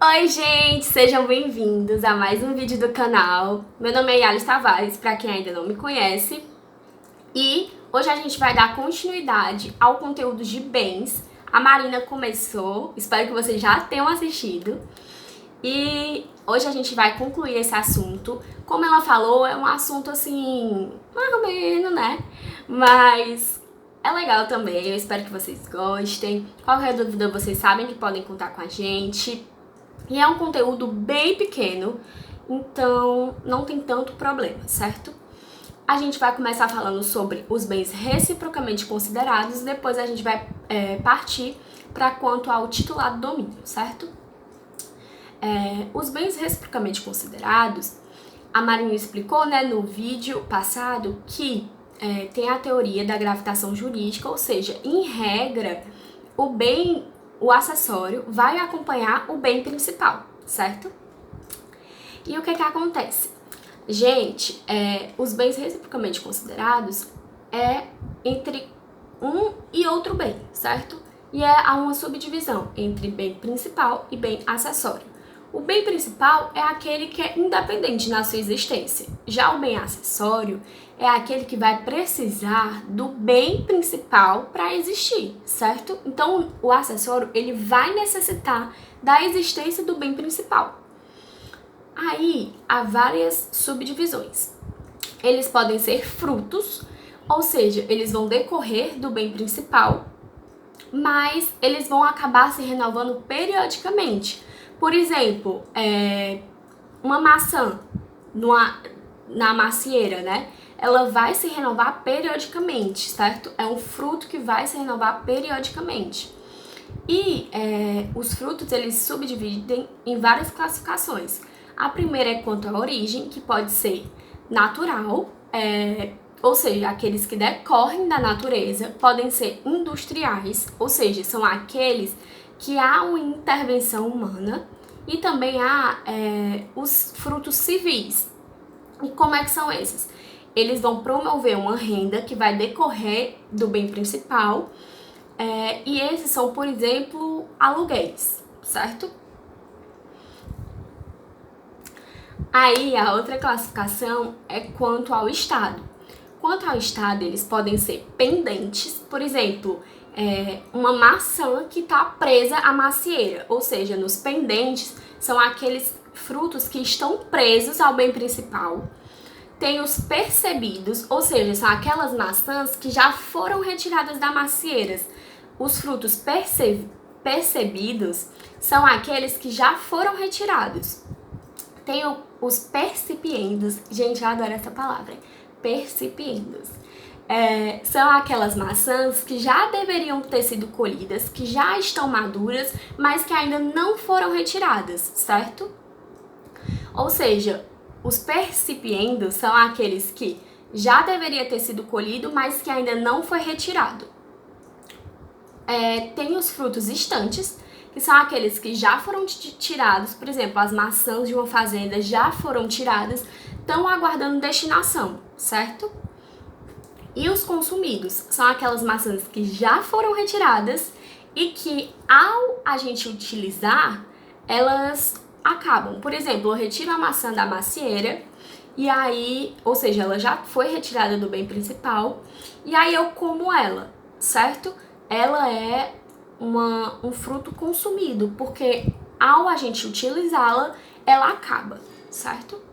Oi, gente! Sejam bem-vindos a mais um vídeo do canal. Meu nome é Yales Tavares, para quem ainda não me conhece. E hoje a gente vai dar continuidade ao conteúdo de bens. A Marina começou, espero que vocês já tenham assistido. E hoje a gente vai concluir esse assunto. Como ela falou, é um assunto assim, mais ou menos, né? Mas é legal também, eu espero que vocês gostem. Qualquer dúvida, vocês sabem que podem contar com a gente. E é um conteúdo bem pequeno, então não tem tanto problema, certo? A gente vai começar falando sobre os bens reciprocamente considerados, depois a gente vai partir para quanto ao titulado domínio, certo? Os bens reciprocamente considerados, a Marina explicou, né, no vídeo passado que tem a teoria da gravitação jurídica, ou seja, em regra, o acessório vai acompanhar o bem principal, certo? E o que acontece? Gente, os bens reciprocamente considerados é entre um e outro bem, certo? E há uma subdivisão entre bem principal e bem acessório. O bem principal é aquele que é independente na sua existência. Já o bem acessório é aquele que vai precisar do bem principal para existir, certo? Então, o acessório, ele vai necessitar da existência do bem principal. Aí, há várias subdivisões. Eles podem ser frutos, ou seja, eles vão decorrer do bem principal, mas eles vão acabar se renovando periodicamente. Por exemplo, uma maçã na macieira, né? Ela vai se renovar periodicamente, certo? É um fruto que vai se renovar periodicamente. E os frutos, eles se subdividem em várias classificações. A primeira é quanto à origem, que pode ser natural, ou seja, aqueles que decorrem da natureza, podem ser industriais, ou seja, são aqueles que há uma intervenção humana, e também há os frutos civis. E como é que são esses? Eles vão promover uma renda que vai decorrer do bem principal, e esses são, por exemplo, aluguéis, certo? Aí a outra classificação é quanto ao estado. Quanto ao estado, eles podem ser pendentes, por exemplo, uma maçã que está presa à macieira, ou seja, nos pendentes são aqueles frutos que estão presos ao bem principal. Tem os percebidos, ou seja, são aquelas maçãs que já foram retiradas da macieira. Os frutos percebidos são aqueles que já foram retirados. Tem os percipiendos, gente, eu adoro essa palavra, percipiendos. São aquelas maçãs que já deveriam ter sido colhidas, que já estão maduras, mas que ainda não foram retiradas, certo? Ou seja, os percipiendos são aqueles que já deveria ter sido colhido, mas que ainda não foi retirado. Tem os frutos estantes, que são aqueles que já foram tirados, por exemplo, as maçãs de uma fazenda já foram tiradas, estão aguardando destinação, certo? E os consumidos são aquelas maçãs que já foram retiradas e que, ao a gente utilizar, elas acabam. Por exemplo, eu retiro a maçã da macieira e aí, ou seja, ela já foi retirada do bem principal e aí eu como ela, certo? Ela é um fruto consumido, porque ao a gente utilizá-la, ela acaba, certo?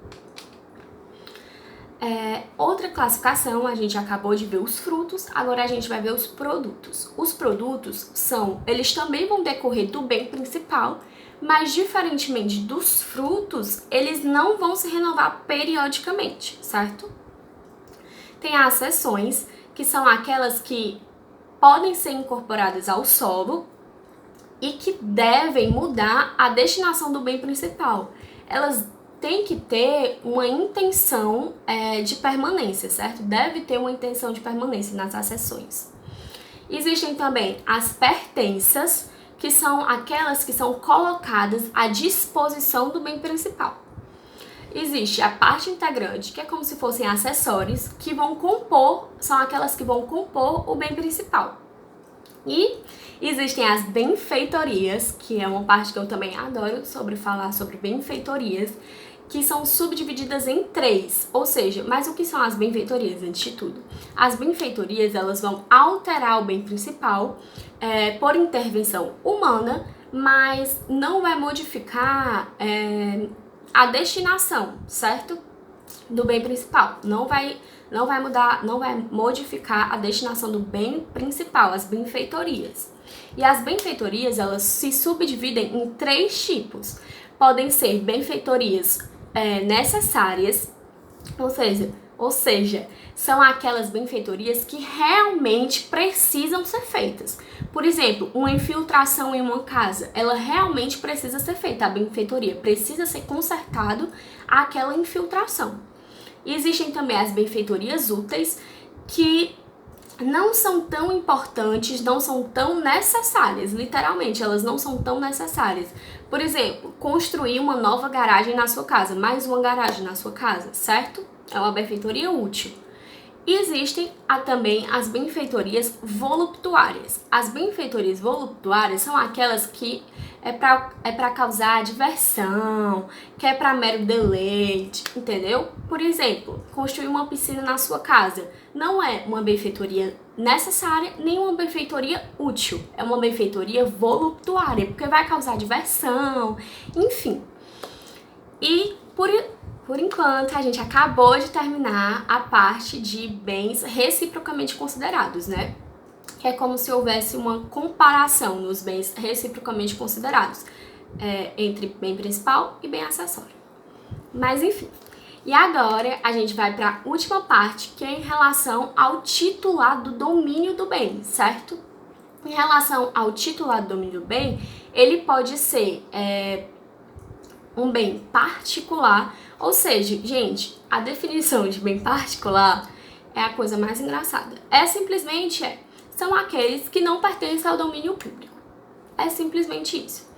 Outra classificação, a gente acabou de ver os frutos, agora a gente vai ver os produtos. Os produtos eles também vão decorrer do bem principal, mas diferentemente dos frutos, eles não vão se renovar periodicamente, certo? Tem as seções, que são aquelas que podem ser incorporadas ao solo e que devem mudar a destinação do bem principal. Elas têm que ter uma intenção de permanência, certo? Deve ter uma intenção de permanência nas acessões. Existem também as pertenças, que são aquelas que são colocadas à disposição do bem principal. Existe a parte integrante, que é como se fossem acessórios, que são aquelas que vão compor o bem principal. E existem as benfeitorias, que é uma parte que eu também adoro sobre falar sobre benfeitorias, que são subdivididas em 3, ou seja, mas o que são as benfeitorias antes de tudo? As benfeitorias, elas vão alterar o bem principal por intervenção humana, mas não vai modificar a destinação, certo? Do bem principal. Não vai mudar, não vai modificar a destinação do bem principal, as benfeitorias. E as benfeitorias, elas se subdividem em 3 tipos. Podem ser benfeitorias necessárias, ou seja, são aquelas benfeitorias que realmente precisam ser feitas. Por exemplo, uma infiltração em uma casa, ela realmente precisa ser feita, a benfeitoria precisa ser consertado aquela infiltração. E existem também as benfeitorias úteis, que não são tão importantes, não são tão necessárias, literalmente, elas não são tão necessárias. Por exemplo, construir uma nova garagem na sua casa, mais uma garagem na sua casa, certo? É uma benfeitoria útil. E existem também as benfeitorias voluptuárias. As benfeitorias voluptuárias são aquelas que é para causar diversão, que é para mero deleite, entendeu? Por exemplo, construir uma piscina na sua casa não é uma benfeitoria necessária, nem uma benfeitoria útil. É uma benfeitoria voluptuária, porque vai causar diversão, enfim. E por enquanto, a gente acabou de terminar a parte de bens reciprocamente considerados, né? Que é como se houvesse uma comparação nos bens reciprocamente considerados entre bem principal e bem acessório. Mas enfim. E agora a gente vai para a última parte, que é em relação ao titular do domínio do bem, certo? Em relação ao titular do domínio do bem, ele pode ser um bem particular, ou seja, gente, a definição de bem particular é a coisa mais engraçada. São aqueles que não pertencem ao domínio público. É simplesmente isso.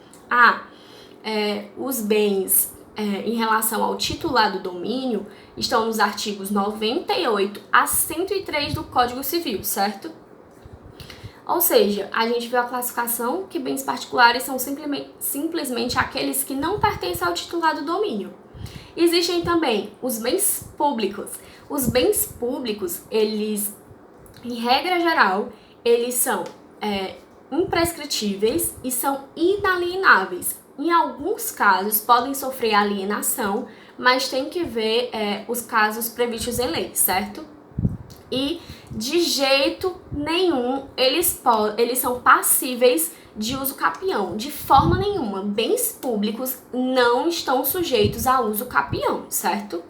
Os bens em relação ao titular do domínio estão nos artigos 98 a 103 do Código Civil, certo? Ou seja, a gente viu a classificação que bens particulares são simplesmente aqueles que não pertencem ao titular do domínio. Existem também os bens públicos. Os bens públicos, eles, em regra geral, eles são imprescritíveis e são inalienáveis. Em alguns casos, podem sofrer alienação, mas tem que ver os casos previstos em lei, certo? E de jeito nenhum eles são passíveis de uso capião. De forma nenhuma, bens públicos não estão sujeitos a uso capião, certo?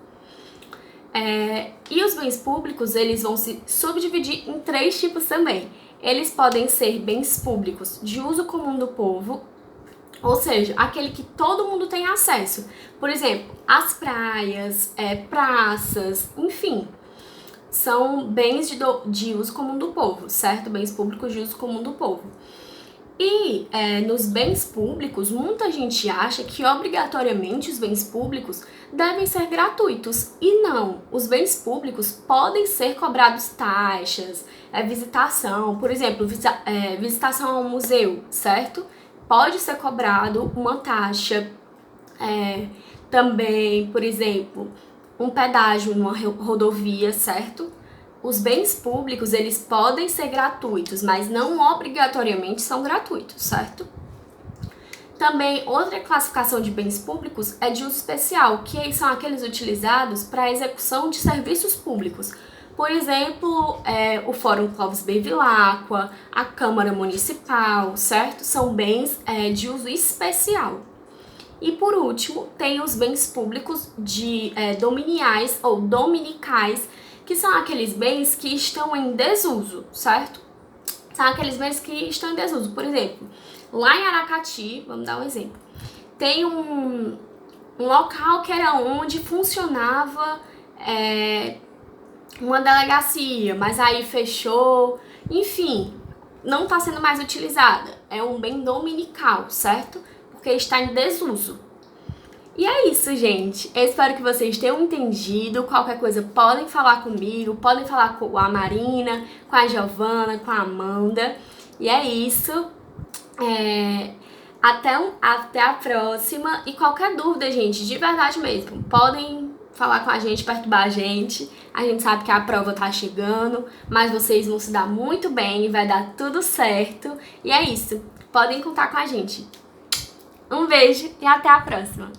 E os bens públicos, eles vão se subdividir em 3 tipos também. Eles podem ser bens públicos de uso comum do povo, ou seja, aquele que todo mundo tem acesso. Por exemplo, as praias, praças, enfim, são bens de uso comum do povo, certo? Bens públicos de uso comum do povo. E nos bens públicos, muita gente acha que obrigatoriamente os bens públicos devem ser gratuitos. E não, os bens públicos podem ser cobrados taxas, visitação, por exemplo, visitação ao museu, certo? Pode ser cobrado uma taxa. Também, por exemplo, um pedágio numa rodovia, certo? Os bens públicos, eles podem ser gratuitos, mas não obrigatoriamente são gratuitos, certo? Também, outra classificação de bens públicos é de uso especial, que são aqueles utilizados para a execução de serviços públicos. Por exemplo, o Fórum Clóvis Bevilacqua, a Câmara Municipal, certo? São bens de uso especial. E por último, tem os bens públicos dominiais ou dominicais, que são aqueles bens que estão em desuso, certo? São aqueles bens que estão em desuso. Por exemplo, lá em Aracati, vamos dar um exemplo, tem um local que era onde funcionava uma delegacia, mas aí fechou, enfim, não está sendo mais utilizada. É um bem dominical, certo? Porque está em desuso. E é isso, gente. Eu espero que vocês tenham entendido. Qualquer coisa, podem falar comigo, podem falar com a Marina, com a Giovana, com a Amanda. E é isso. Até a próxima. E qualquer dúvida, gente, de verdade mesmo, podem falar com a gente, perturbar a gente. A gente sabe que a prova tá chegando, mas vocês vão se dar muito bem e vai dar tudo certo. E é isso. Podem contar com a gente. Um beijo e até a próxima!